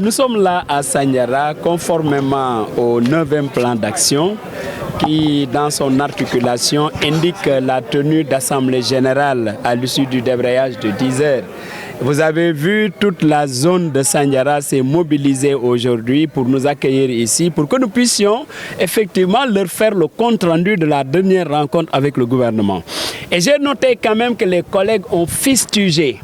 nous sommes là à Sandiara conformément au 9e plan d'action qui, dans son articulation, indique la tenue d'assemblée générale à l'issue du débrayage de 10 heures. Vous avez vu, toute la zone de Sandiara s'est mobilisée aujourd'hui pour nous accueillir ici, pour que nous puissions effectivement leur faire le compte-rendu de la dernière rencontre avec le gouvernement. Et j'ai noté quand même que les collègues ont fustigé,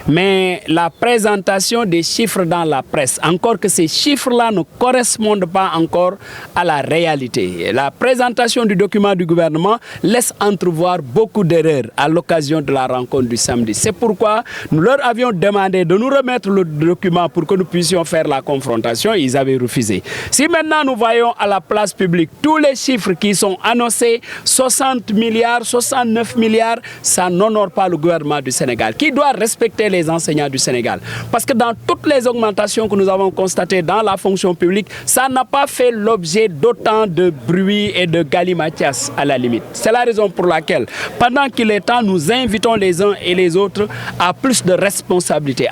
mais la présentation des chiffres dans la presse, encore que ces chiffres-là ne correspondent pas encore à la réalité. La présentation du document du gouvernement laisse entrevoir beaucoup d'erreurs à l'occasion de la rencontre du samedi. C'est pourquoi nous leur avions demandé de nous remettre le document pour que nous puissions faire la confrontation. Ils avaient refusé. Si maintenant nous voyons à la place publique tous les chiffres qui sont annoncés, 60 milliards, 69 milliards, ça n'honore pas le gouvernement du Sénégal, qui doit respecter les enseignants du Sénégal. Parce que dans toutes les augmentations que nous avons constatées dans la fonction publique, ça n'a pas fait l'objet d'autant de bruit et de galimatias à la limite. C'est la raison pour laquelle, pendant qu'il est temps, nous invitons les uns et les autres à plus de responsabilité.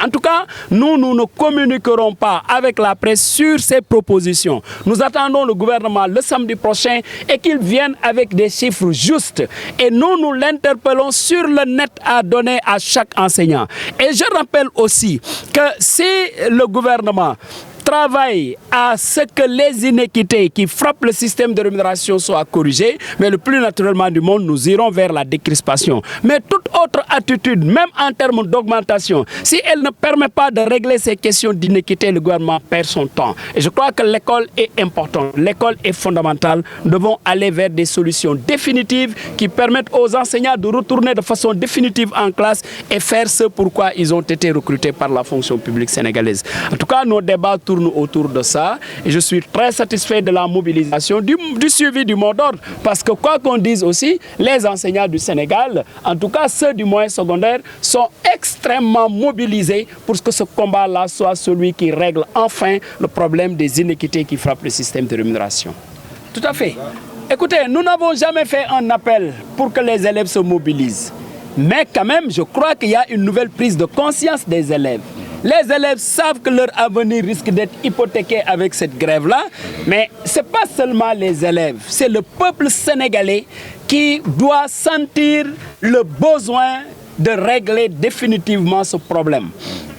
En tout cas, nous ne communiquerons pas avec la presse sur ces propositions. Nous attendons le gouvernement le samedi prochain et qu'il vienne avec des chiffres justes. Et nous l'interpellons sur le net à donner à chaque enseignant. Et je rappelle aussi que si le gouvernement travaille à ce que les inéquités qui frappent le système de rémunération soient corrigées, mais le plus naturellement du monde, nous irons vers la décrispation. Mais toute autre attitude, même en termes d'augmentation, si elle ne permet pas de régler ces questions d'inéquité, le gouvernement perd son temps. Et je crois que l'école est importante, l'école est fondamentale. Nous devons aller vers des solutions définitives qui permettent aux enseignants de retourner de façon définitive en classe et faire ce pourquoi ils ont été recrutés par la fonction publique sénégalaise. En tout cas, nos débats tournent autour de ça et je suis très satisfait de la mobilisation, du suivi du mot d'ordre, parce que quoi qu'on dise aussi, les enseignants du Sénégal, en tout cas ceux du moyen secondaire, sont extrêmement mobilisés pour que ce combat-là soit celui qui règle enfin le problème des inéquités qui frappent le système de rémunération. Tout à fait. Écoutez, nous n'avons jamais fait un appel pour que les élèves se mobilisent, mais quand même, je crois qu'il y a une nouvelle prise de conscience des élèves. Les élèves savent que leur avenir risque d'être hypothéqué avec cette grève-là, mais ce n'est pas seulement les élèves, c'est le peuple sénégalais qui doit sentir le besoin de régler définitivement ce problème.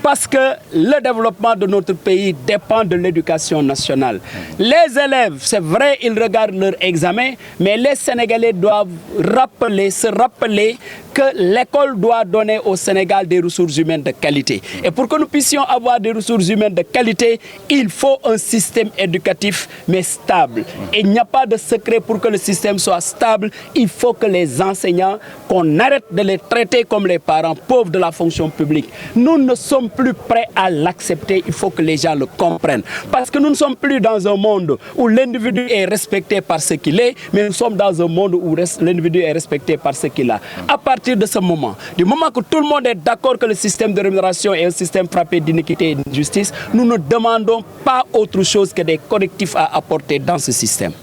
Parce que le développement de notre pays dépend de l'éducation nationale. Les élèves, c'est vrai, ils regardent leur examen, mais les Sénégalais doivent se rappeler que l'école doit donner au Sénégal des ressources humaines de qualité. Et pour que nous puissions avoir des ressources humaines de qualité, il faut un système éducatif, mais stable. Et il n'y a pas de secret pour que le système soit stable. Il faut que les enseignants, qu'on arrête de les traiter comme les parents pauvres de la fonction publique. Nous ne sommes plus prêts à l'accepter, il faut que les gens le comprennent. Parce que nous ne sommes plus dans un monde où l'individu est respecté par ce qu'il est, mais nous sommes dans un monde où l'individu est respecté par ce qu'il a. À partir de ce moment, du moment que tout le monde est d'accord que le système de rémunération est un système frappé d'iniquité et d'injustice, nous ne demandons pas autre chose que des correctifs à apporter dans ce système.